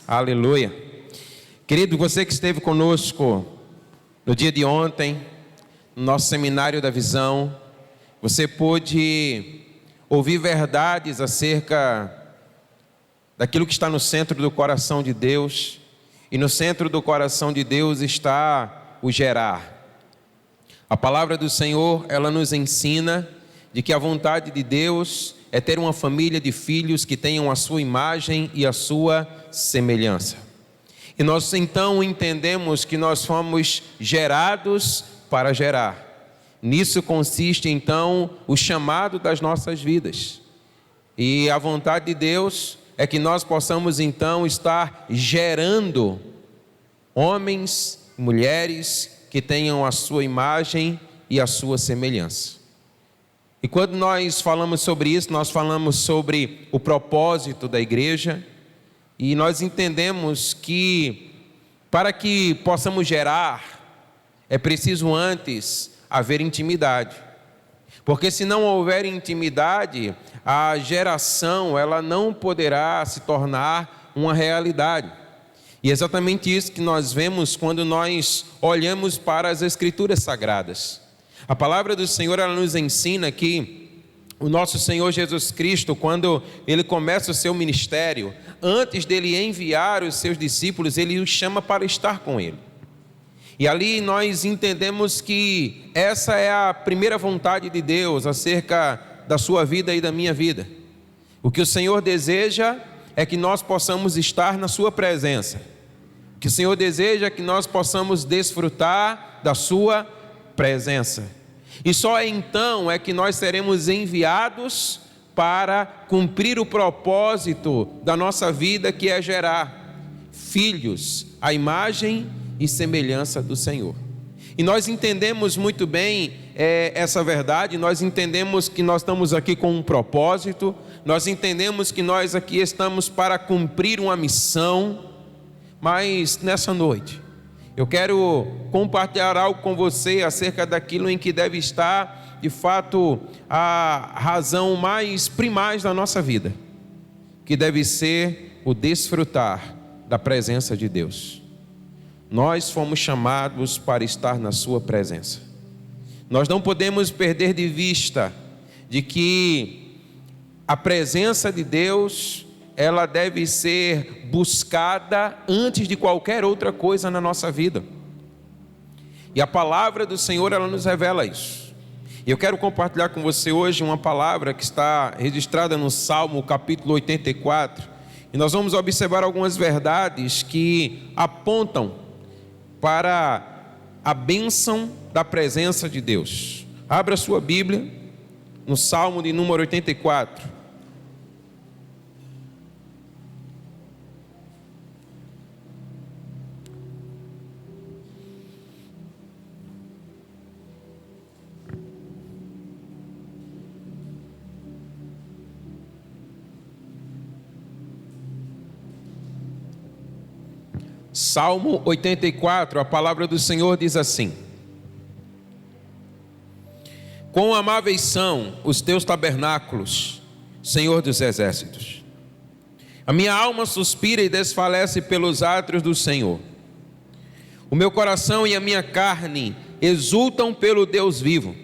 Aleluia. Querido, você que esteve conosco no dia de ontem, no nosso seminário da visão, você pôde ouvir verdades acerca daquilo que está no centro do coração de Deus. E no centro do coração de Deus está o gerar. A palavra do Senhor, ela nos ensina de que a vontade de Deus é ter uma família de filhos que tenham a sua imagem e a sua semelhança. E nós então entendemos que nós fomos gerados para gerar. Nisso consiste então o chamado das nossas vidas. E a vontade de Deus é que nós possamos então estar gerando homens, mulheres que tenham a sua imagem e a sua semelhança. E quando nós falamos sobre isso, nós falamos sobre o propósito da igreja, e nós entendemos que para que possamos gerar, é preciso antes haver intimidade. Porque se não houver intimidade, a geração ela não poderá se tornar uma realidade. E é exatamente isso que nós vemos quando nós olhamos para as Escrituras Sagradas. A palavra do Senhor ela nos ensina que o nosso Senhor Jesus Cristo, quando Ele começa o seu ministério, antes dele enviar os seus discípulos, Ele os chama para estar com Ele. E ali nós entendemos que essa é a primeira vontade de Deus acerca da sua vida e da minha vida. O que o Senhor deseja é que nós possamos estar na sua presença. O que o Senhor deseja é que nós possamos desfrutar da sua presença. E só então é que nós seremos enviados para cumprir o propósito da nossa vida, que é gerar filhos à imagem e semelhança do Senhor. E nós entendemos muito bem essa verdade. Nós entendemos que nós estamos aqui com um propósito, nós entendemos que nós aqui estamos para cumprir uma missão. Mas nessa noite eu quero compartilhar algo com você acerca daquilo em que deve estar, de fato, a razão mais primaz da nossa vida, que deve ser o desfrutar da presença de Deus. Nós fomos chamados para estar na sua presença. Nós não podemos perder de vista de que a presença de Deus ela deve ser buscada antes de qualquer outra coisa na nossa vida. E a palavra do Senhor, ela nos revela isso. E eu quero compartilhar com você hoje uma palavra que está registrada no Salmo, capítulo 84. E nós vamos observar algumas verdades que apontam para a bênção da presença de Deus. Abra sua Bíblia no Salmo de número 84. Salmo 84, a palavra do Senhor diz assim: Quão amáveis são os teus tabernáculos, Senhor dos exércitos. A minha alma suspira e desfalece pelos átrios do Senhor. O meu coração e a minha carne exultam pelo Deus vivo.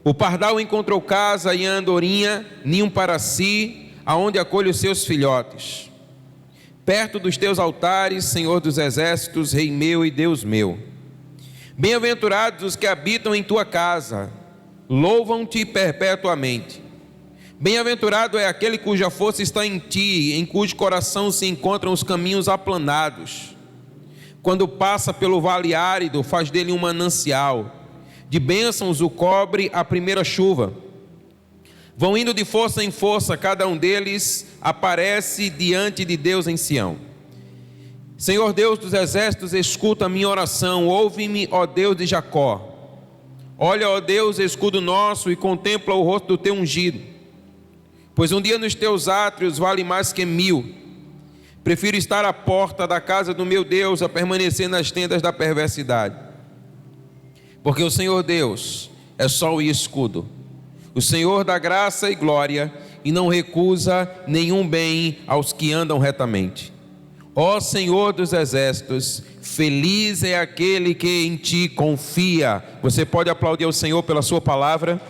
O pardal encontrou casa e a andorinha ninho para si, aonde acolhe os seus filhotes. Perto dos teus altares, Senhor dos exércitos, Rei meu e Deus meu. Bem-aventurados os que habitam em tua casa, louvam-te perpetuamente. Bem-aventurado é aquele cuja força está em ti, em cujo coração se encontram os caminhos aplanados. Quando passa pelo vale árido, faz dele um manancial. De bênçãos o cobre a primeira chuva. Vão indo de força em força, cada um deles aparece diante de Deus em Sião. Senhor Deus dos exércitos, escuta a minha oração, ouve-me, ó Deus de Jacó. Olha, ó Deus, escudo nosso, e contempla o rosto do teu ungido. Pois um dia nos teus átrios vale mais que 1000. Prefiro estar à porta da casa do meu Deus a permanecer nas tendas da perversidade. Porque o Senhor Deus é sol e escudo. O Senhor dá graça e glória, e não recusa nenhum bem aos que andam retamente. Ó Senhor dos exércitos, feliz é aquele que em ti confia. Você pode aplaudir ao Senhor pela sua palavra?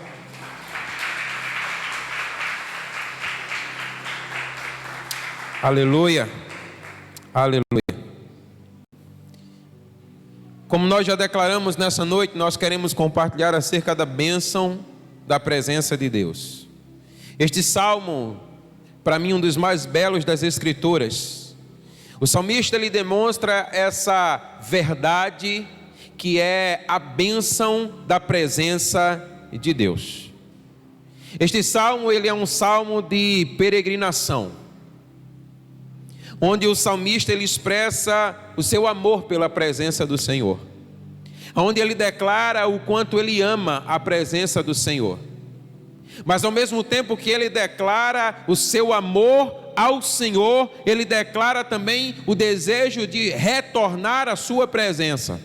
Aleluia, aleluia. Como nós já declaramos nessa noite, nós queremos compartilhar acerca da bênção da presença de Deus. Este salmo, para mim, um dos mais belos das Escrituras. O salmista, ele demonstra essa verdade que é a bênção da presença de Deus. Este salmo, ele é um salmo de peregrinação, onde o salmista ele expressa o seu amor pela presença do Senhor, onde ele declara o quanto ele ama a presença do Senhor, mas ao mesmo tempo que ele declara o seu amor ao Senhor, ele declara também o desejo de retornar à sua presença,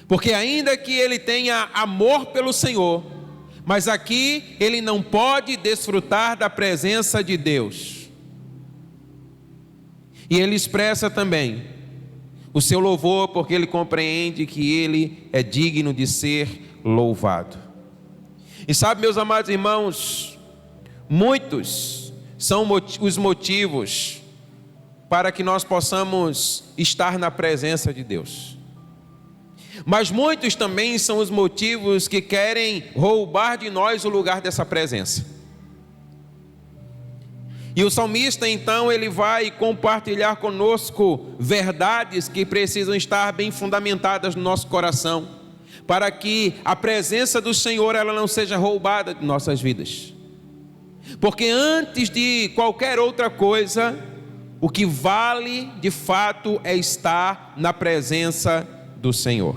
porque ainda que ele tenha amor pelo Senhor, mas aqui ele não pode desfrutar da presença de Deus. E ele expressa também o seu louvor, porque ele compreende que ele é digno de ser louvado. E sabe, meus amados irmãos, muitos são os motivos para que nós possamos estar na presença de Deus. Mas muitos também são os motivos que querem roubar de nós o lugar dessa presença. E o salmista, então, ele vai compartilhar conosco verdades que precisam estar bem fundamentadas no nosso coração, para que a presença do Senhor ela não seja roubada de nossas vidas. Porque antes de qualquer outra coisa, o que vale de fato é estar na presença do Senhor.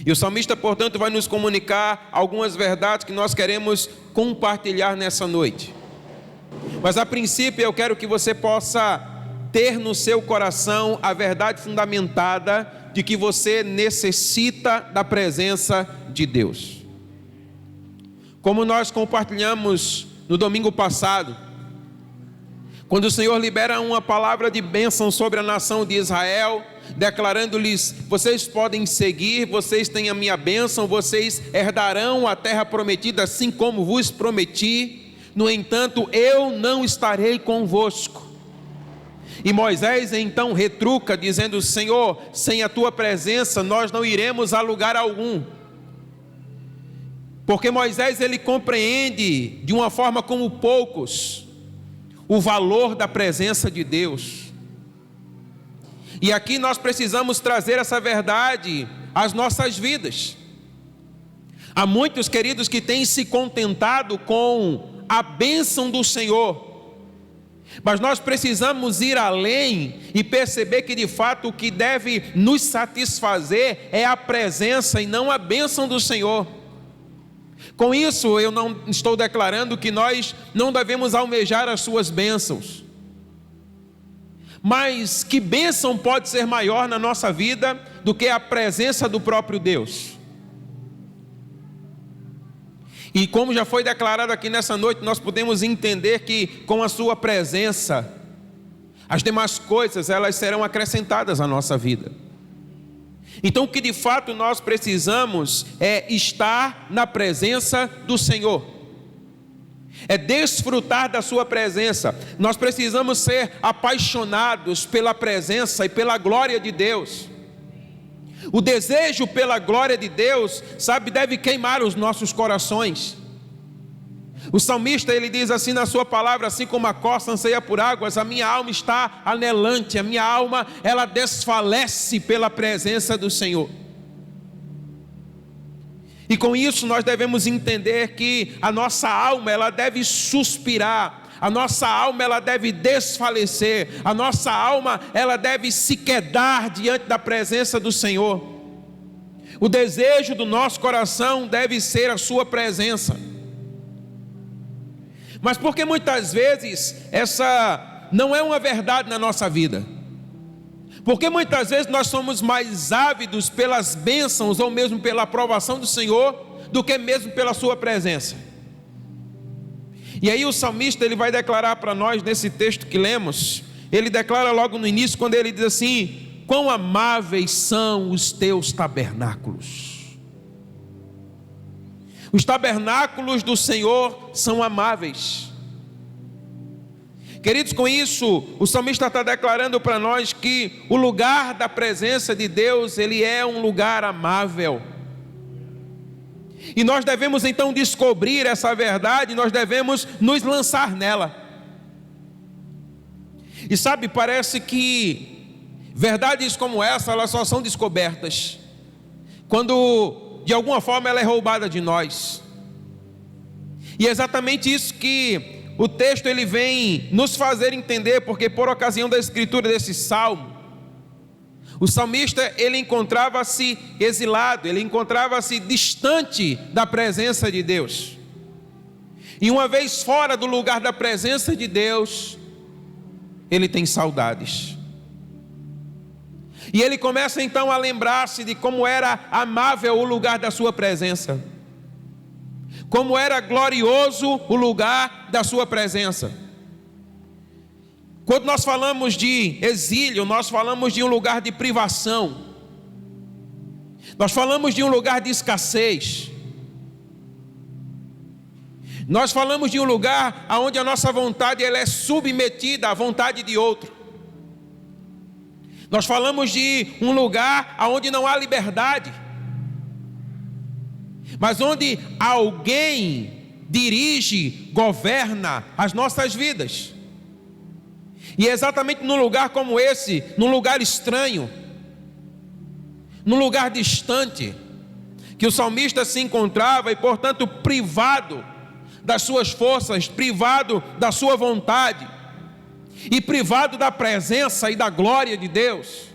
E o salmista, portanto, vai nos comunicar algumas verdades que nós queremos compartilhar nessa noite. Mas a princípio eu quero que você possa ter no seu coração a verdade fundamentada de que você necessita da presença de Deus. Como nós compartilhamos no domingo passado, quando o Senhor libera uma palavra de bênção sobre a nação de Israel, declarando-lhes: vocês podem seguir, vocês têm a minha bênção, vocês herdarão a terra prometida, assim como vos prometi. No entanto, eu não estarei convosco. E Moisés então retruca, dizendo: Senhor, sem a tua presença nós não iremos a lugar algum. Porque Moisés ele compreende de uma forma como poucos o valor da presença de Deus. E aqui nós precisamos trazer essa verdade às nossas vidas. Há muitos, queridos, que têm se contentado com a bênção do Senhor, mas nós precisamos ir além e perceber que de fato o que deve nos satisfazer é a presença e não a bênção do Senhor. Com isso eu não estou declarando que nós não devemos almejar as suas bênçãos, mas que bênção pode ser maior na nossa vida do que a presença do próprio Deus? E como já foi declarado aqui nessa noite, nós podemos entender que com a sua presença, as demais coisas elas serão acrescentadas à nossa vida. Então o que de fato nós precisamos é estar na presença do Senhor, é desfrutar da sua presença. Nós precisamos ser apaixonados pela presença e pela glória de Deus. O desejo pela glória de Deus, sabe, deve queimar os nossos corações. O salmista ele diz assim na sua palavra: assim como a costa anseia por águas, a minha alma está anelante, a minha alma ela desfalece pela presença do Senhor. E com isso nós devemos entender que a nossa alma ela deve suspirar, a nossa alma ela deve desfalecer, a nossa alma ela deve se quedar diante da presença do Senhor. O desejo do nosso coração deve ser a sua presença. Mas porque muitas vezes essa não é uma verdade na nossa vida? Porque muitas vezes nós somos mais ávidos pelas bênçãos ou mesmo pela aprovação do Senhor do que mesmo pela sua presença. E aí o salmista ele vai declarar para nós nesse texto que lemos, ele declara logo no início, quando ele diz assim: quão amáveis são os teus tabernáculos. Os tabernáculos do Senhor são amáveis. Queridos, com isso, o salmista está declarando para nós que o lugar da presença de Deus, ele é um lugar amável. E nós devemos então descobrir essa verdade, nós devemos nos lançar nela. E sabe, parece que verdades como essa, elas só são descobertas quando de alguma forma ela é roubada de nós. E é exatamente isso que o texto ele vem nos fazer entender, porque por ocasião da escritura desse salmo, o salmista ele encontrava-se exilado, ele encontrava-se distante da presença de Deus. E uma vez fora do lugar da presença de Deus, ele tem saudades. E ele começa então a lembrar-se de como era amável o lugar da sua presença, como era glorioso o lugar da sua presença. Quando nós falamos de exílio, nós falamos de um lugar de privação, nós falamos de um lugar de escassez, nós falamos de um lugar onde a nossa vontade ela é submetida à vontade de outro. Nós falamos de um lugar onde não há liberdade, mas onde alguém dirige, governa as nossas vidas. E é exatamente num lugar como esse, num lugar estranho, num lugar distante, que o salmista se encontrava e, portanto, privado das suas forças, privado da sua vontade e privado da presença e da glória de Deus.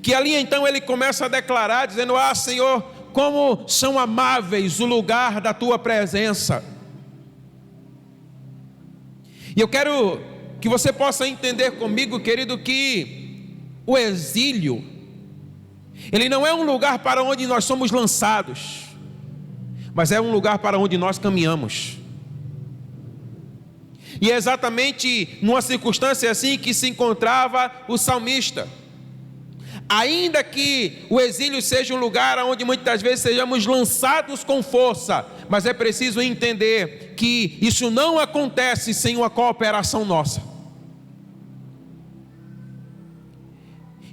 Que ali então ele começa a declarar, dizendo: ah, Senhor, como são amáveis o lugar da tua presença. E eu quero que você possa entender comigo, querido, que o exílio, ele não é um lugar para onde nós somos lançados, mas é um lugar para onde nós caminhamos. E é exatamente numa circunstância assim que se encontrava o salmista. Ainda que o exílio seja um lugar onde muitas vezes sejamos lançados com força, mas é preciso entender que isso não acontece sem uma cooperação nossa.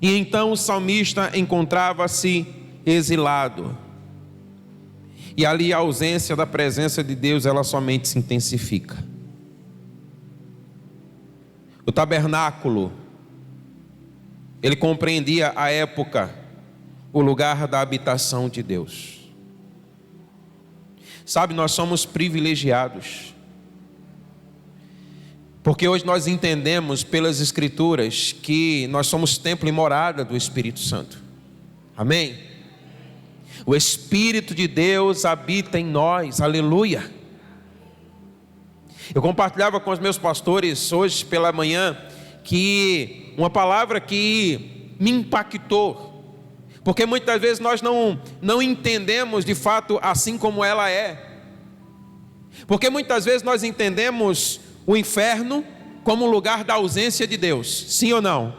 E então o salmista encontrava-se exilado. E ali a ausência da presença de Deus, ela somente se intensifica. O tabernáculo, ele compreendia à época o lugar da habitação de Deus. Sabe, nós somos privilegiados, porque hoje nós entendemos pelas Escrituras que nós somos templo e morada do Espírito Santo. Amém? O Espírito de Deus habita em nós, aleluia. Eu compartilhava com os meus pastores hoje pela manhã que uma palavra que me impactou, porque muitas vezes nós não entendemos de fato assim como ela é, porque muitas vezes nós entendemos o inferno como um lugar da ausência de Deus, sim ou não?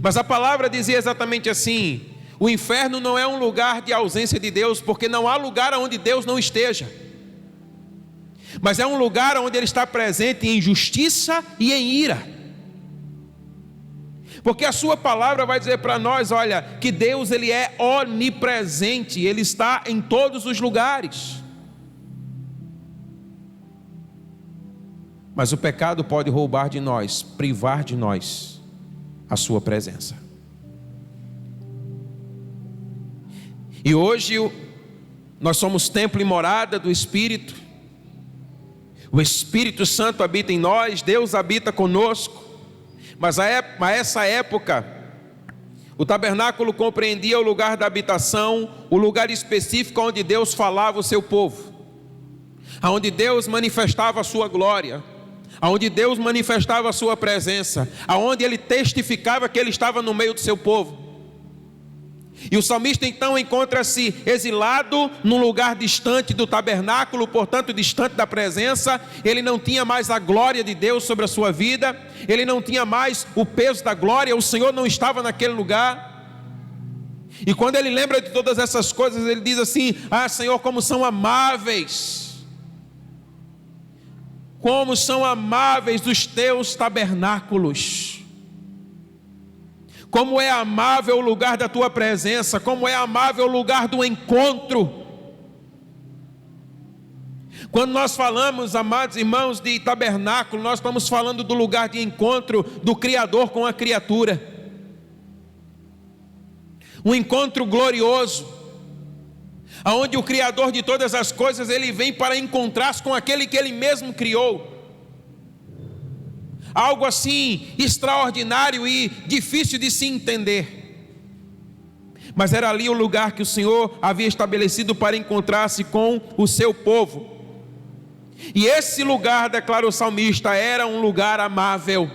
Mas a palavra dizia exatamente assim: o inferno não é um lugar de ausência de Deus, porque não há lugar onde Deus não esteja, mas é um lugar onde Ele está presente em justiça e em ira. Porque a sua palavra vai dizer para nós, olha, que Deus ele é onipresente, Ele está em todos os lugares. Mas o pecado pode roubar de nós, privar de nós a sua presença. E hoje nós somos templo e morada do Espírito. O Espírito Santo habita em nós, Deus habita conosco. Mas a essa época, o tabernáculo compreendia o lugar da habitação, o lugar específico onde Deus falava o seu povo, onde Deus manifestava a sua glória, onde Deus manifestava a sua presença, onde Ele testificava que Ele estava no meio do seu povo. E o salmista então encontra-se exilado num lugar distante do tabernáculo, portanto distante da presença. Ele não tinha mais a glória de Deus sobre a sua vida, ele não tinha mais o peso da glória, o Senhor não estava naquele lugar. E quando ele lembra de todas essas coisas, ele diz assim: ah, Senhor, como são amáveis, como são amáveis os teus tabernáculos. Como é amável o lugar da tua presença, como é amável o lugar do encontro. Quando nós falamos, amados irmãos, de tabernáculo, nós estamos falando do lugar de encontro do Criador com a criatura. Um encontro glorioso, onde o Criador de todas as coisas, ele vem para encontrar-se com aquele que ele mesmo criou. Algo assim extraordinário e difícil de se entender. Mas era ali o lugar que o Senhor havia estabelecido para encontrar-se com o seu povo. E esse lugar, declara o salmista, era um lugar amável.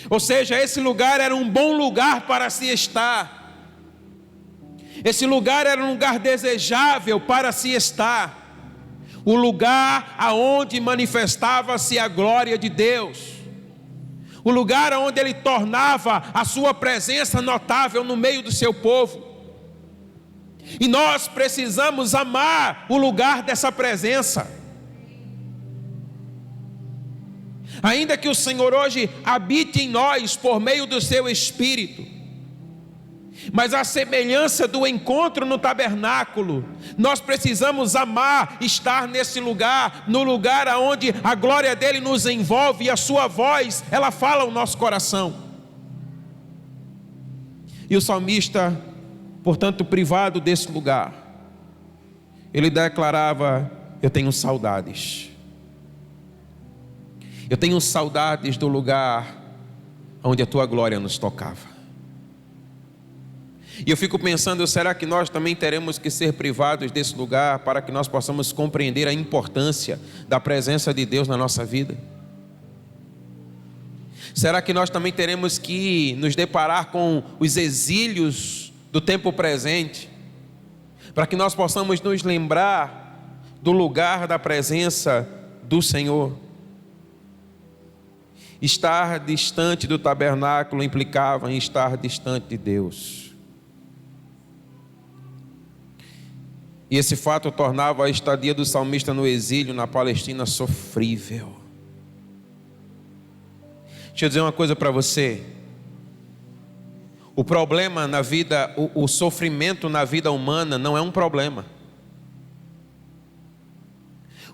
Ou seja, esse lugar era um bom lugar para se estar. Esse lugar era um lugar desejável para se estar. O lugar aonde manifestava-se a glória de Deus, o lugar onde ele tornava a sua presença notável no meio do seu povo. E nós precisamos amar o lugar dessa presença. Ainda que o Senhor hoje habite em nós por meio do seu Espírito, mas a semelhança do encontro no tabernáculo, nós precisamos amar estar nesse lugar, no lugar onde a glória dele nos envolve e a sua voz, ela fala ao nosso coração. E o salmista, portanto, privado desse lugar, ele declarava: eu tenho saudades. Eu tenho saudades do lugar onde a tua glória nos tocava. E eu fico pensando, será que nós também teremos que ser privados desse lugar para que nós possamos compreender a importância da presença de Deus na nossa vida? Será que nós também teremos que nos deparar com os exílios do tempo presente, para que nós possamos nos lembrar do lugar da presença do Senhor? Estar distante do tabernáculo implicava em estar distante de Deus. E esse fato tornava a estadia do salmista no exílio na Palestina sofrível. Deixa eu dizer uma coisa para você. O problema na vida, o sofrimento na vida humana não é um problema.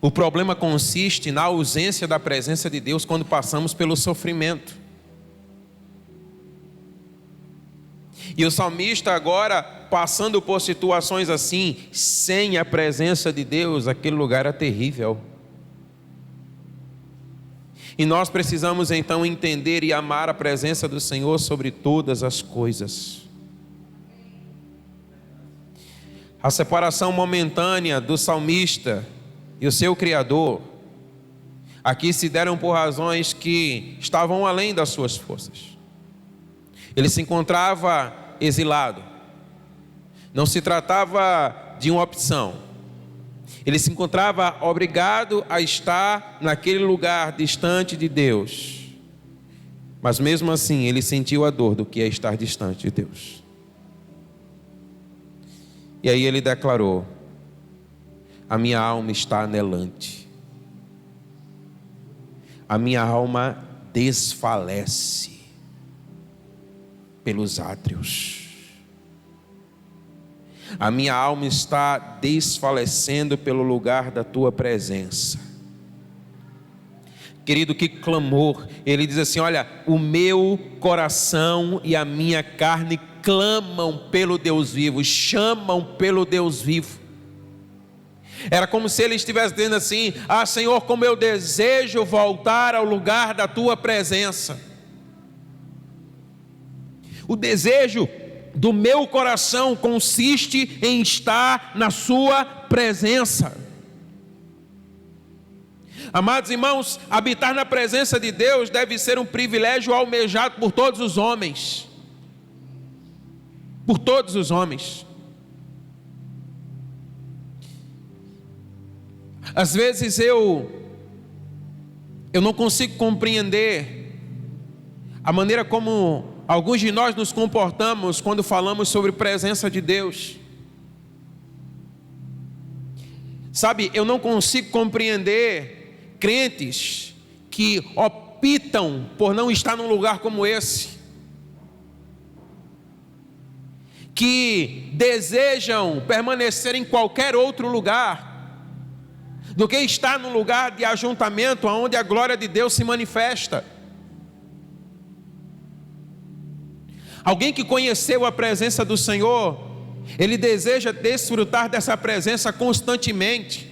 O problema consiste na ausência da presença de Deus quando passamos pelo sofrimento. E o salmista agora, passando por situações assim, sem a presença de Deus, aquele lugar é terrível. E nós precisamos então entender e amar a presença do Senhor sobre todas as coisas. A separação momentânea do salmista e o seu Criador, aqui se deram por razões que estavam além das suas forças. Ele se encontrava exilado. Não se tratava de uma opção. Ele se encontrava obrigado a estar naquele lugar distante de Deus. Mas mesmo assim, ele sentiu a dor do que é estar distante de Deus. E aí ele declarou: a minha alma está anelante. A minha alma desfalece pelos átrios. A minha alma está desfalecendo pelo lugar da tua presença. Querido, que clamor. Ele diz assim: olha, o meu coração e a minha carne clamam pelo Deus vivo, chamam pelo Deus vivo. Era como se ele estivesse dizendo assim: ah, Senhor, como eu desejo voltar ao lugar da tua presença. O desejo do meu coração consiste em estar na sua presença. Amados irmãos, habitar na presença de Deus deve ser um privilégio almejado por todos os homens. por todos os homens. Às vezes eu não consigo compreender a maneira como alguns de nós nos comportamos quando falamos sobre presença de Deus. Sabe, eu não consigo compreender crentes que optam por não estar num lugar como esse, que desejam permanecer em qualquer outro lugar do que estar num lugar de ajuntamento onde a glória de Deus se manifesta. Alguém que conheceu a presença do Senhor, ele deseja desfrutar dessa presença constantemente.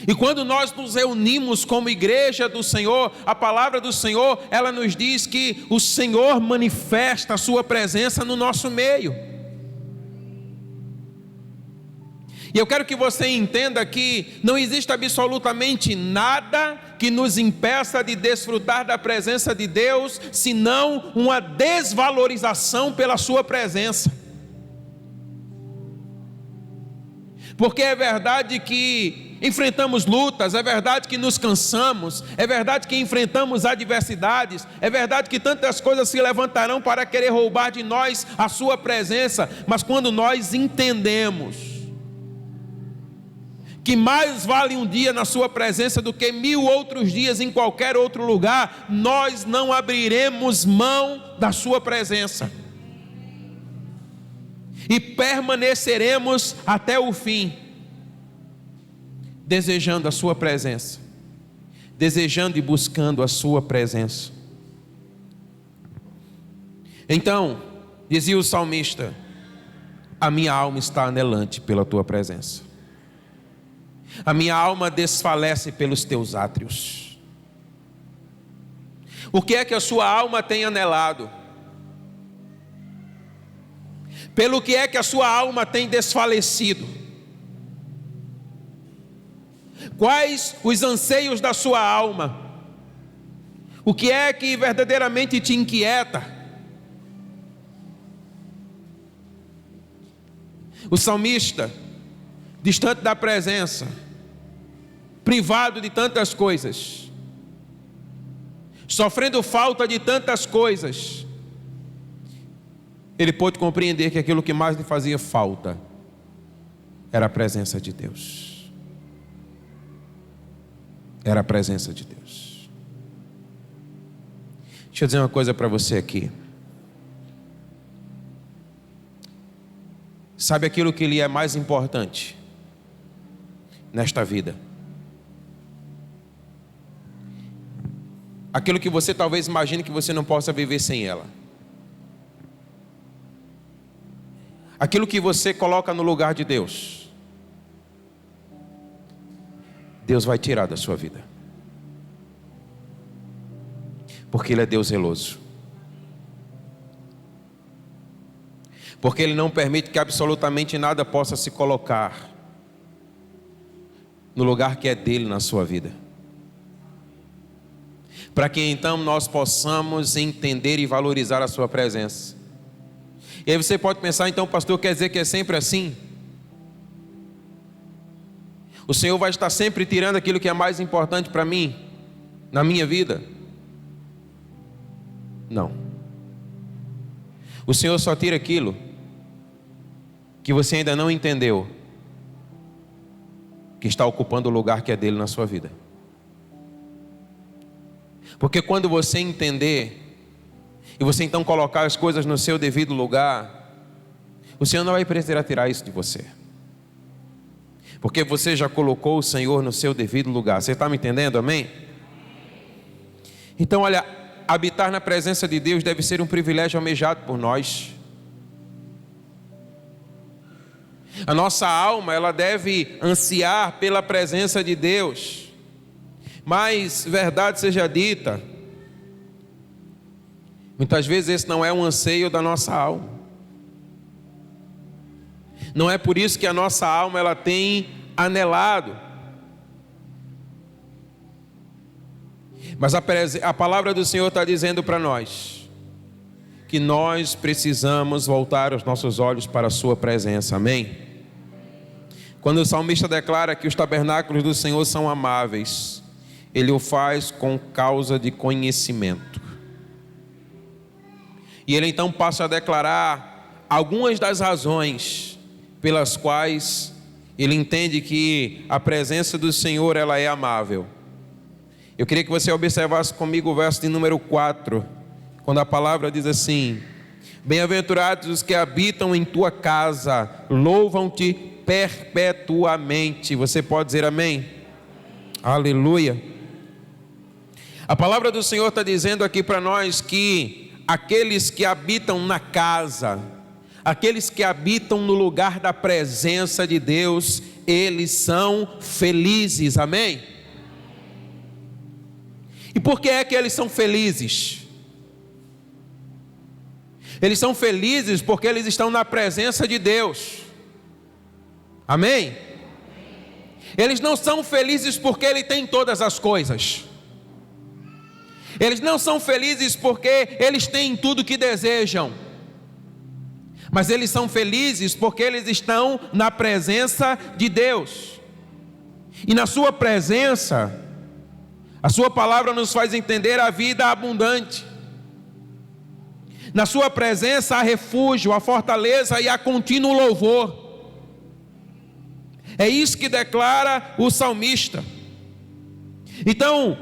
E quando nós nos reunimos como igreja do Senhor, a palavra do Senhor, ela nos diz que o Senhor manifesta a sua presença no nosso meio. E eu quero que você entenda que não existe absolutamente nada que nos impeça de desfrutar da presença de Deus, senão uma desvalorização pela sua presença. Porque é verdade que enfrentamos lutas, é verdade que nos cansamos, é verdade que enfrentamos adversidades, é verdade que tantas coisas se levantarão para querer roubar de nós a sua presença, mas quando nós entendemos que mais vale um dia na sua presença do que 1000 outros dias em qualquer outro lugar, nós não abriremos mão da sua presença e permaneceremos até o fim, desejando a sua presença, desejando e buscando a sua presença. Então, dizia o salmista: a minha alma está anelante pela tua presença. A minha alma desfalece pelos teus átrios. O que é que a sua alma tem anelado? Pelo que é que a sua alma tem desfalecido? Quais os anseios da sua alma? O que é que verdadeiramente te inquieta? O salmista, distante da presença, privado de tantas coisas, sofrendo falta de tantas coisas, ele pôde compreender que aquilo que mais lhe fazia falta era a presença de Deus. Era a presença de Deus. Deixa eu dizer uma coisa para você aqui. Sabe aquilo que lhe é mais importante nesta vida? Aquilo que você talvez imagine que você não possa viver sem ela. Aquilo que você coloca no lugar de Deus, Deus vai tirar da sua vida. Porque Ele é Deus zeloso. Porque Ele não permite que absolutamente nada possa se colocar no lugar que é dele na sua vida. Para que então nós possamos entender e valorizar a sua presença. E aí você pode pensar: então, pastor, quer dizer que é sempre assim? O Senhor vai estar sempre tirando aquilo que é mais importante para mim, na minha vida? Não. O Senhor só tira aquilo que você ainda não entendeu, que está ocupando o lugar que é dele na sua vida. Porque quando você entender, e você então colocar as coisas no seu devido lugar, o Senhor não vai precisar tirar isso de você. Porque você já colocou o Senhor no seu devido lugar. Você está me entendendo, amém? Então olha, habitar na presença de Deus deve ser um privilégio almejado por nós. A nossa alma, ela deve ansiar pela presença de Deus. Mas, verdade seja dita, muitas vezes esse não é um anseio da nossa alma. Não é por isso que a nossa alma ela tem anelado. Mas a palavra do Senhor está dizendo para nós que nós precisamos voltar os nossos olhos para a sua presença, amém? Quando o salmista declara que os tabernáculos do Senhor são amáveis, ele o faz com causa de conhecimento. E ele então passa a declarar algumas das razões pelas quais ele entende que a presença do Senhor ela é amável. Eu queria que você observasse comigo o verso de número 4, quando a palavra diz assim: bem-aventurados os que habitam em tua casa, louvam-te perpetuamente. Você pode dizer amém? Aleluia. A palavra do Senhor está dizendo aqui para nós que aqueles que habitam na casa, aqueles que habitam no lugar da presença de Deus, eles são felizes, amém? E por que é que eles são felizes? Eles são felizes porque eles estão na presença de Deus, amém? Eles não são felizes porque Ele tem todas as coisas. Eles não são felizes porque eles têm tudo que desejam. Mas eles são felizes porque eles estão na presença de Deus. E na sua presença, a sua palavra nos faz entender a vida abundante. Na sua presença há refúgio, há fortaleza e há contínuo louvor. É isso que declara o salmista. Então,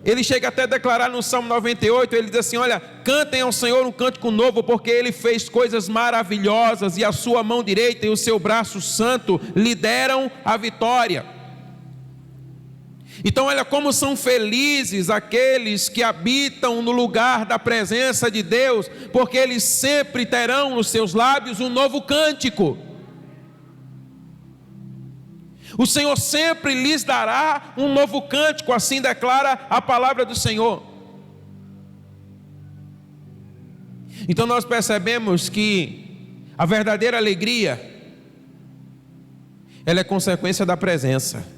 ele chega até a declarar no Salmo 98, ele diz assim: olha, cantem ao Senhor um cântico novo, porque Ele fez coisas maravilhosas, e a sua mão direita e o seu braço santo lhe deram a vitória. Então olha como são felizes aqueles que habitam no lugar da presença de Deus, porque eles sempre terão nos seus lábios um novo cântico. O Senhor sempre lhes dará um novo cântico, assim declara a palavra do Senhor. Então nós percebemos que a verdadeira alegria, ela é consequência da presença.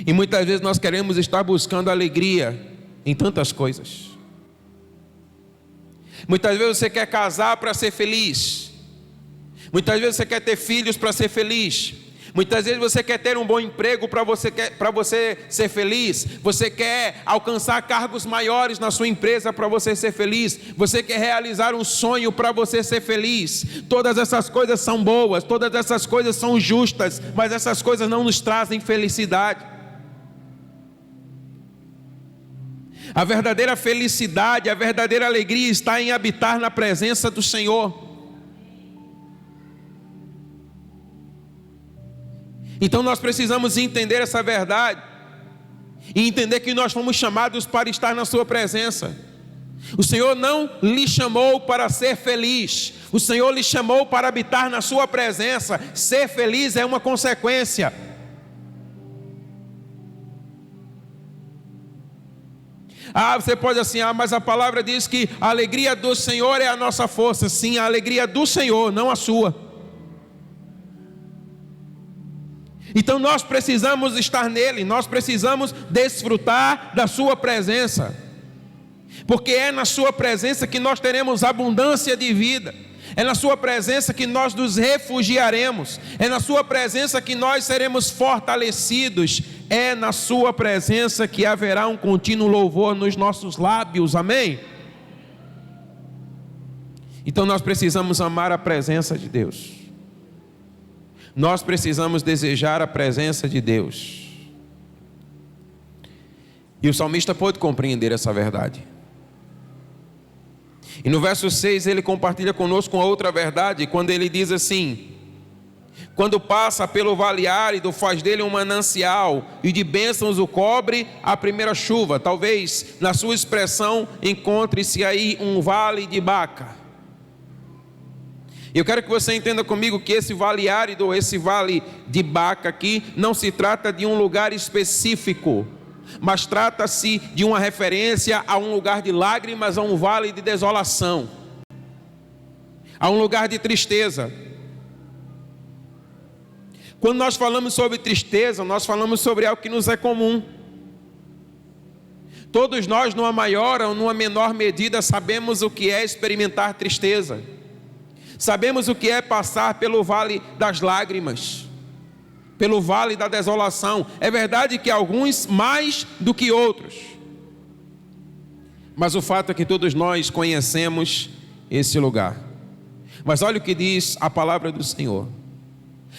E muitas vezes nós queremos estar buscando alegria em tantas coisas. Muitas vezes você quer casar para ser feliz. Muitas vezes você quer ter filhos para ser feliz. Muitas vezes você quer ter um bom emprego para você ser feliz. Você quer alcançar cargos maiores na sua empresa para você ser feliz. Você quer realizar um sonho para você ser feliz. Todas essas coisas são boas, todas essas coisas são justas, mas essas coisas não nos trazem felicidade. A verdadeira felicidade, a verdadeira alegria está em habitar na presença do Senhor. Então nós precisamos entender essa verdade e entender que nós fomos chamados para estar na sua presença. O Senhor não lhe chamou para ser feliz, o Senhor lhe chamou para habitar na sua presença. Ser feliz é uma consequência. Você pode assim, mas a palavra diz que a alegria do Senhor é a nossa força. Sim, a alegria do Senhor, não a sua. Então nós precisamos estar nele, nós precisamos desfrutar da sua presença, porque é na sua presença que nós teremos abundância de vida, é na sua presença que nós nos refugiaremos, é na sua presença que nós seremos fortalecidos, é na sua presença que haverá um contínuo louvor nos nossos lábios, amém? Então nós precisamos amar a presença de Deus. Nós precisamos desejar a presença de Deus. E o salmista pôde compreender essa verdade. E no verso 6 ele compartilha conosco uma outra verdade, quando ele diz assim: quando passa pelo vale árido, faz dele um manancial, e de bênçãos o cobre a primeira chuva. Talvez na sua expressão encontre-se aí um vale de Baca. Eu quero que você entenda comigo que esse vale árido, esse vale de Baca aqui, não se trata de um lugar específico, mas trata-se de uma referência a um lugar de lágrimas, a um vale de desolação, a um lugar de tristeza. Quando nós falamos sobre tristeza, nós falamos sobre algo que nos é comum. Todos nós, numa maior ou numa menor medida, sabemos o que é experimentar tristeza. Sabemos o que é passar pelo vale das lágrimas, pelo vale da desolação. É verdade que alguns mais do que outros, mas o fato é que todos nós conhecemos esse lugar. Mas olha o que diz a palavra do Senhor.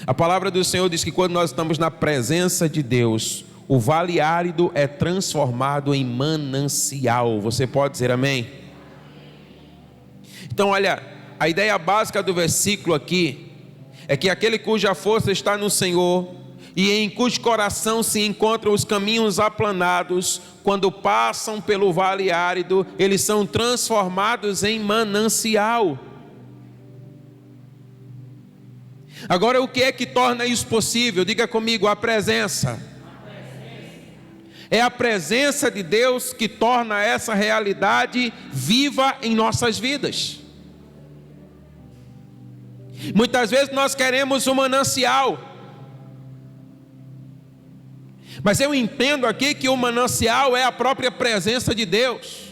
A palavra do Senhor diz que quando nós estamos na presença de Deus, o vale árido é transformado em manancial. Você pode dizer amém? Então olha, a ideia básica do versículo aqui é que aquele cuja força está no Senhor e em cujo coração se encontram os caminhos aplanados, quando passam pelo vale árido, eles são transformados em manancial. Agora, o que é que torna isso possível? Diga comigo, a presença. É a presença de Deus que torna essa realidade viva em nossas vidas. Muitas vezes nós queremos um manancial, mas eu entendo aqui que o manancial é a própria presença de Deus,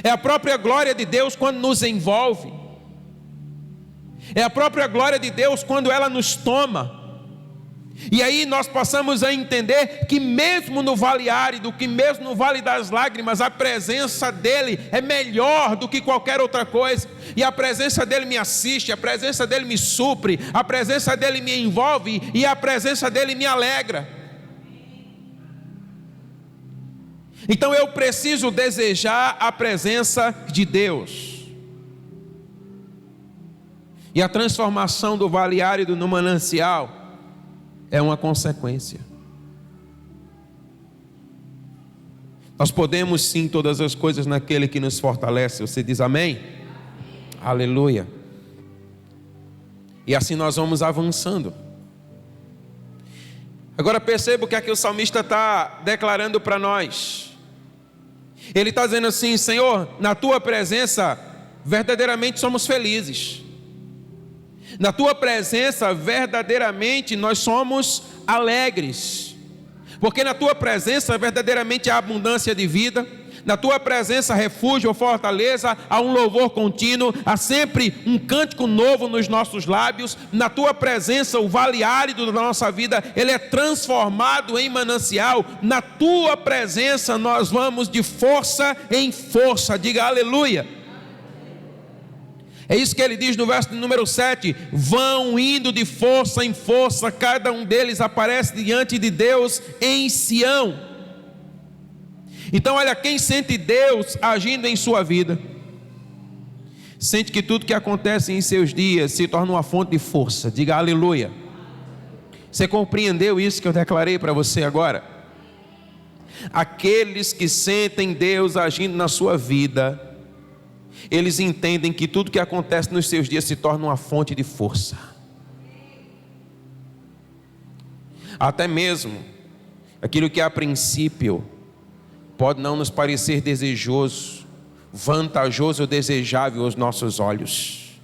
é a própria glória de Deus quando nos envolve, é a própria glória de Deus quando ela nos toma. E aí nós passamos a entender que mesmo no vale árido, que mesmo no vale das lágrimas, a presença dele é melhor do que qualquer outra coisa. E a presença dele me assiste, a presença dele me supre, a presença dele me envolve e a presença dele me alegra. Então eu preciso desejar a presença de Deus. E a transformação do vale árido no manancial é uma consequência. Nós podemos sim todas as coisas naquele que nos fortalece. Você diz amém? Amém. Aleluia. E assim nós vamos avançando. Agora perceba o que é que o salmista está declarando para nós. Ele está dizendo assim: Senhor, na tua presença verdadeiramente somos felizes. Na tua presença verdadeiramente nós somos alegres, porque na tua presença verdadeiramente há abundância de vida, na tua presença refúgio ou fortaleza, há um louvor contínuo, há sempre um cântico novo nos nossos lábios. Na tua presença o vale árido da nossa vida, ele é transformado em manancial. Na tua presença nós vamos de força em força. Diga aleluia. É isso que ele diz no verso número 7, vão indo de força em força, cada um deles aparece diante de Deus em Sião. Então olha, quem sente Deus agindo em sua vida, sente que tudo que acontece em seus dias se torna uma fonte de força. Diga aleluia. Você compreendeu isso que eu declarei para você agora? Aqueles que sentem Deus agindo na sua vida, eles entendem que tudo que acontece nos seus dias se torna uma fonte de força. Até mesmo aquilo que a princípio pode não nos parecer desejoso, vantajoso ou desejável aos nossos olhos,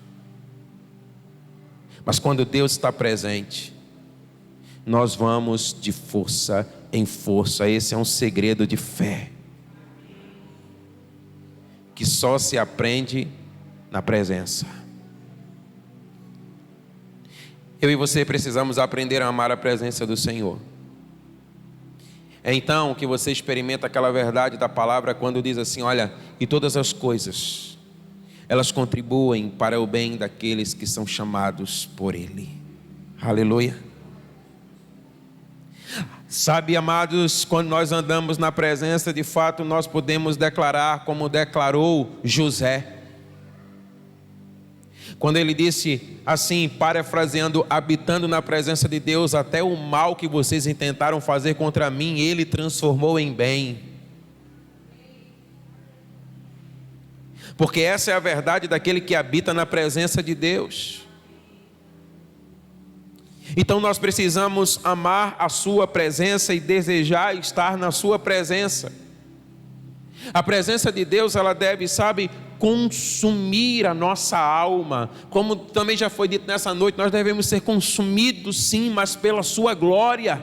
mas quando Deus está presente, nós vamos de força em força. Esse é um segredo de fé que só se aprende na presença. Eu e você precisamos aprender a amar a presença do Senhor. É então que você experimenta aquela verdade da palavra quando diz assim: olha, e todas as coisas, elas contribuem para o bem daqueles que são chamados por Ele. Aleluia. Sabe, amados, quando nós andamos na presença, de fato nós podemos declarar como declarou José, quando ele disse assim, parafraseando: habitando na presença de Deus, até o mal que vocês intentaram fazer contra mim, Ele transformou em bem. Porque essa é a verdade daquele que habita na presença de Deus. Então nós precisamos amar a sua presença e desejar estar na sua presença. A presença de Deus, ela deve, sabe, consumir a nossa alma. Como também já foi dito nessa noite, nós devemos ser consumidos sim, mas pela sua glória.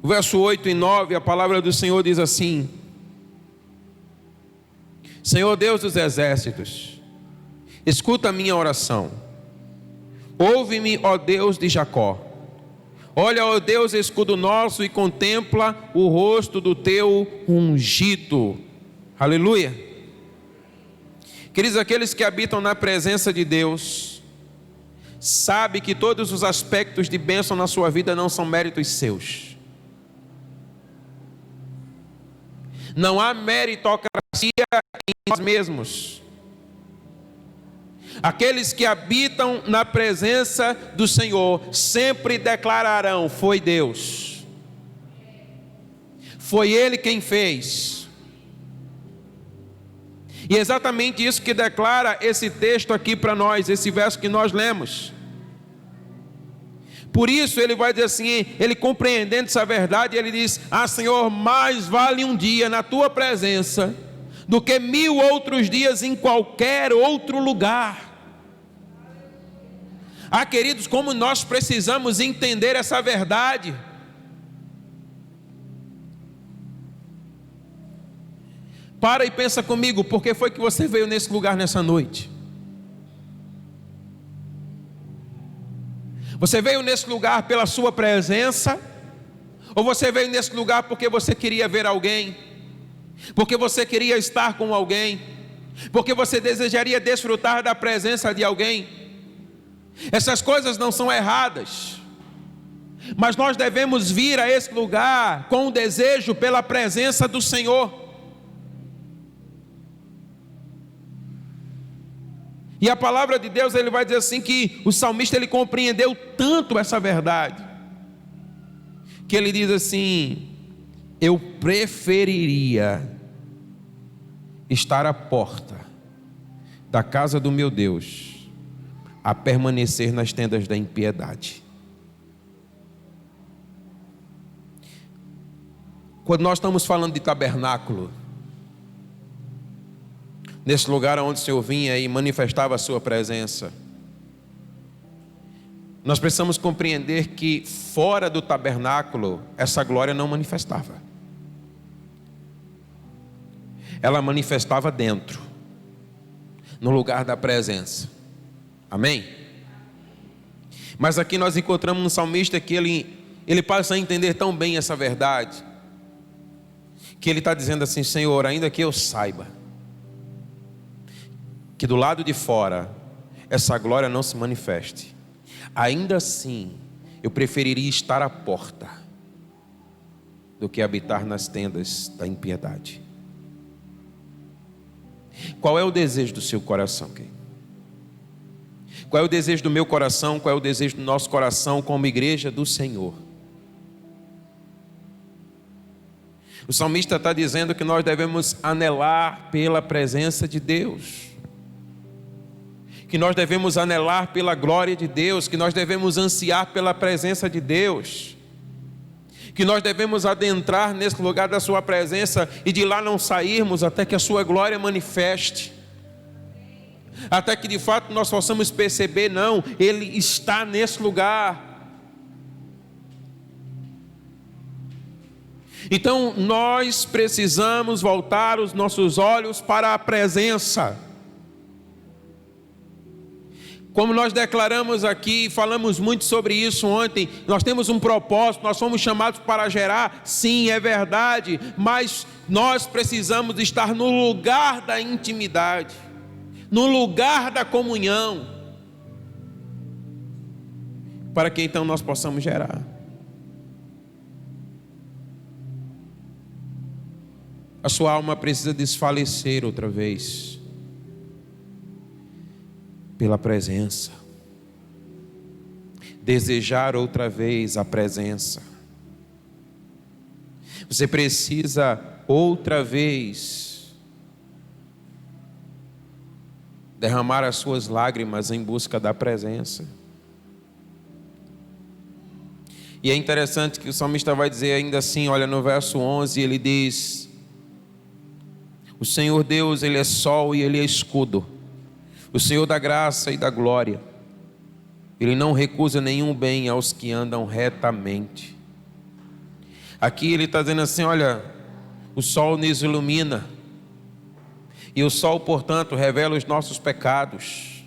verso 8 e 9, a palavra do Senhor diz assim: Senhor Deus dos exércitos, escuta a minha oração. Ouve-me, ó Deus de Jacó. Olha, ó Deus, escudo nosso, e contempla o rosto do teu ungido. Aleluia. Queridos, aqueles que habitam na presença de Deus, sabem que todos os aspectos de bênção na sua vida não são méritos seus. Não há meritocracia em nós mesmos. Aqueles que habitam na presença do Senhor sempre declararão: foi Deus, foi Ele quem fez. E é exatamente isso que declara esse texto aqui para nós, esse verso que nós lemos. Por isso ele vai dizer assim, ele compreendendo essa verdade, ele diz: Senhor, mais vale um dia na tua presença do que 1000 outros dias em qualquer outro lugar. Queridos, como nós precisamos entender essa verdade. Para e pensa comigo, por que foi que você veio nesse lugar nessa noite? Você veio nesse lugar pela sua presença? Ou você veio nesse lugar porque você queria ver alguém? Porque você queria estar com alguém? Porque você desejaria desfrutar da presença de alguém? Essas coisas não são erradas, mas nós devemos vir a esse lugar com um desejo pela presença do Senhor. E a palavra de Deus, ele vai dizer assim, que o salmista, ele compreendeu tanto essa verdade, que ele diz assim: eu preferiria estar à porta da casa do meu Deus a permanecer nas tendas da impiedade. Quando nós estamos falando de tabernáculo, nesse lugar onde o Senhor vinha e manifestava a sua presença, nós precisamos compreender que fora do tabernáculo essa glória não manifestava. Ela manifestava dentro, no lugar da presença. Amém? Mas aqui nós encontramos um salmista que ele passa a entender tão bem essa verdade, que ele está dizendo assim: Senhor, ainda que eu saiba que do lado de fora essa glória não se manifeste, ainda assim eu preferiria estar à porta do que habitar nas tendas da impiedade. Qual é o desejo do seu coração, querido? Qual é o desejo do meu coração? Qual é o desejo do nosso coração como igreja do Senhor? O salmista está dizendo que nós devemos anelar pela presença de Deus, que nós devemos anelar pela glória de Deus, que nós devemos ansiar pela presença de Deus, que nós devemos adentrar nesse lugar da sua presença e de lá não sairmos até que a sua glória manifeste, até que de fato nós possamos perceber: não, Ele está nesse lugar. Então nós precisamos voltar os nossos olhos para a presença. Como nós declaramos aqui, falamos muito sobre isso ontem, nós temos um propósito, nós somos chamados para gerar, sim, é verdade, mas nós precisamos estar no lugar da intimidade, no lugar da comunhão, para que então nós possamos gerar. A sua alma precisa desfalecer outra vez pela presença, desejar outra vez a presença. Você precisa outra vez derramar as suas lágrimas em busca da presença. E é interessante que o salmista vai dizer ainda assim, olha no verso 11, ele diz: o Senhor Deus, Ele é sol e Ele é escudo, o Senhor da graça e da glória, Ele não recusa nenhum bem aos que andam retamente. Aqui ele está dizendo assim: olha, o sol nos ilumina, e o sol, portanto, revela os nossos pecados.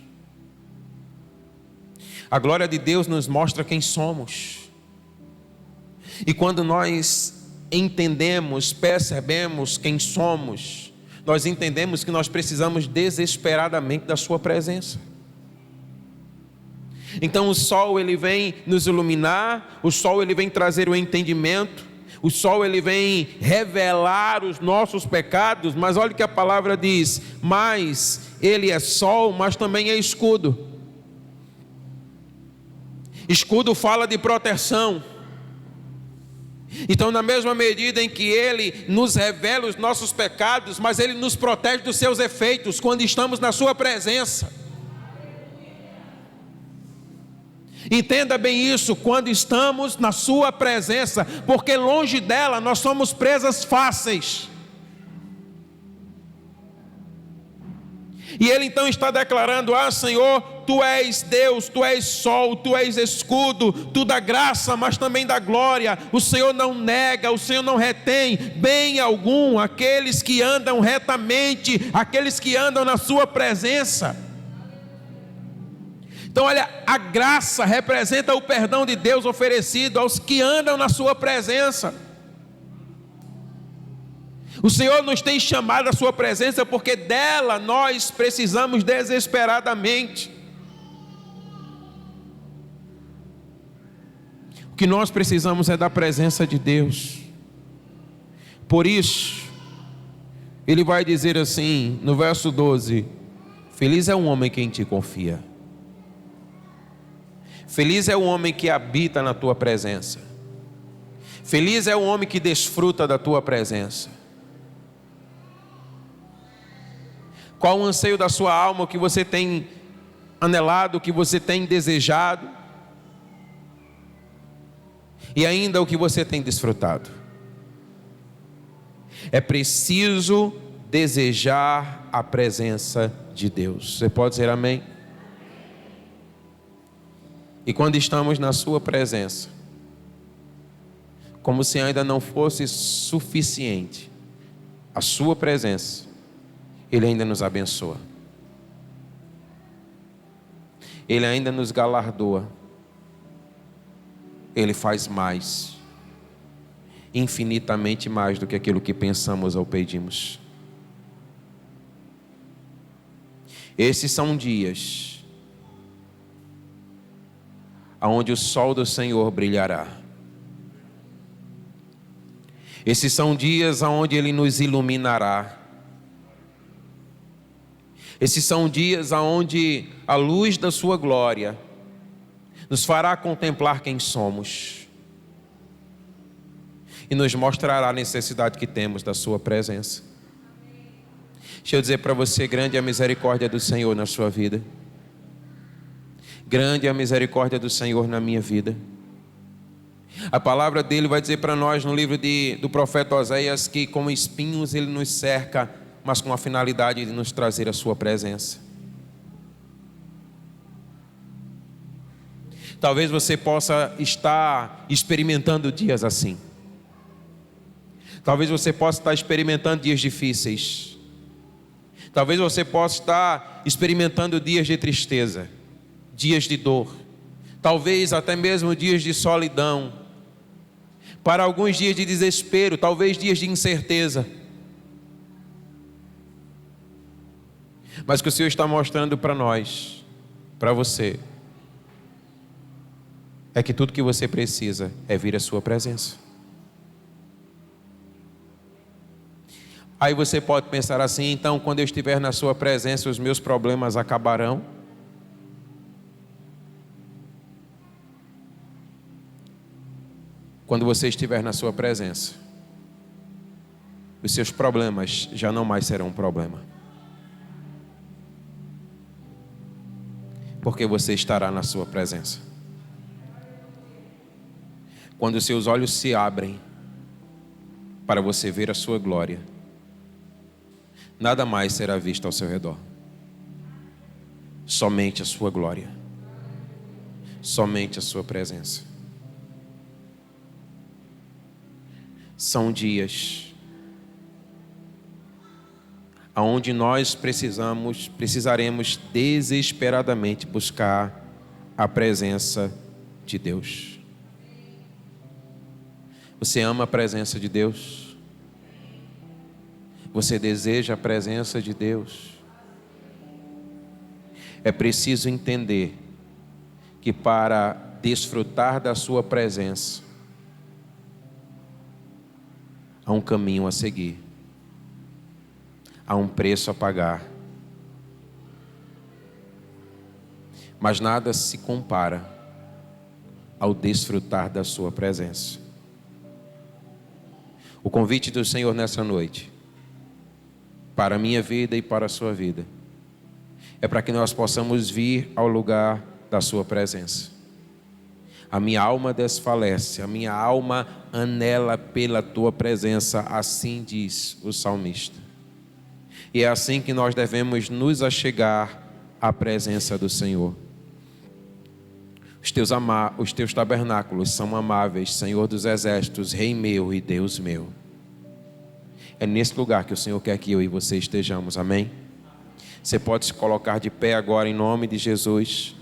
A glória de Deus nos mostra quem somos. E quando nós entendemos, percebemos quem somos, nós entendemos que nós precisamos desesperadamente da sua presença. Então o sol ele vem nos iluminar, o sol ele vem trazer o entendimento, o sol ele vem revelar os nossos pecados, mas olha o que a palavra diz: mas ele é sol, mas também é escudo. Escudo fala de proteção. Então, na mesma medida em que ele nos revela os nossos pecados, mas ele nos protege dos seus efeitos quando estamos na sua presença. Entenda bem isso, quando estamos na sua presença, porque longe dela nós somos presas fáceis. E ele então está declarando: ah, Senhor, Tu és Deus, Tu és sol, Tu és escudo, Tu dá graça, mas também dá glória. O Senhor não nega, o Senhor não retém bem algum aqueles que andam retamente, aqueles que andam na sua presença. Então olha, a graça representa o perdão de Deus oferecido aos que andam na sua presença. O Senhor nos tem chamado à sua presença porque dela nós precisamos desesperadamente. O que nós precisamos é da presença de Deus. Por isso, ele vai dizer assim, no verso 12: feliz é o homem que em ti confia. Feliz é o homem que habita na tua presença. Feliz é o homem que desfruta da tua presença. Qual o anseio da sua alma, o que você tem anelado, o que você tem desejado? E ainda o que você tem desfrutado? É preciso desejar a presença de Deus. Você pode dizer amém? E quando estamos na sua presença, como se ainda não fosse suficiente a sua presença, Ele ainda nos abençoa. Ele ainda nos galardoa. Ele faz mais, infinitamente mais do que aquilo que pensamos ou pedimos. Esses são dias onde o sol do Senhor brilhará. Esses são dias onde Ele nos iluminará. Esses são dias onde a luz da sua glória nos fará contemplar quem somos e nos mostrará a necessidade que temos da sua presença. Deixa eu dizer para você, grande é a misericórdia do Senhor na sua vida. Grande é a misericórdia do Senhor na minha vida. A palavra dele vai dizer para nós no livro do profeta Oséias que com espinhos ele nos cerca, mas com a finalidade de nos trazer a sua presença. Talvez você possa estar experimentando dias assim. Talvez você possa estar experimentando dias difíceis. Talvez você possa estar experimentando dias de tristeza, dias de dor. Talvez até mesmo dias de solidão. Para alguns dias de desespero, talvez dias de incerteza. Mas o que o Senhor está mostrando para nós, para você, é que tudo que você precisa é vir à sua presença. Aí você pode pensar assim: então quando eu estiver na sua presença os meus problemas acabarão? Quando você estiver na sua presença, os seus problemas já não mais serão um problema, porque você estará na sua presença. Quando os seus olhos se abrem para você ver a sua glória, nada mais será visto ao seu redor. Somente a sua glória. Somente a sua presença. são dias aonde nós precisaremos desesperadamente buscar a presença de Deus. Você ama a presença de Deus? Você deseja a presença de Deus? É preciso entender que para desfrutar da sua presença, há um caminho a seguir, há um preço a pagar, mas nada se compara ao desfrutar da sua presença. O convite do Senhor nessa noite, para a minha vida e para a sua vida, é para que nós possamos vir ao lugar da sua presença. A minha alma desfalece, a minha alma anela pela tua presença, assim diz o salmista. E é assim que nós devemos nos achegar à presença do Senhor. Os teus tabernáculos são amáveis, Senhor dos exércitos, Rei meu e Deus meu. É nesse lugar que o Senhor quer que eu e você estejamos, amém? Você pode se colocar de pé agora em nome de Jesus.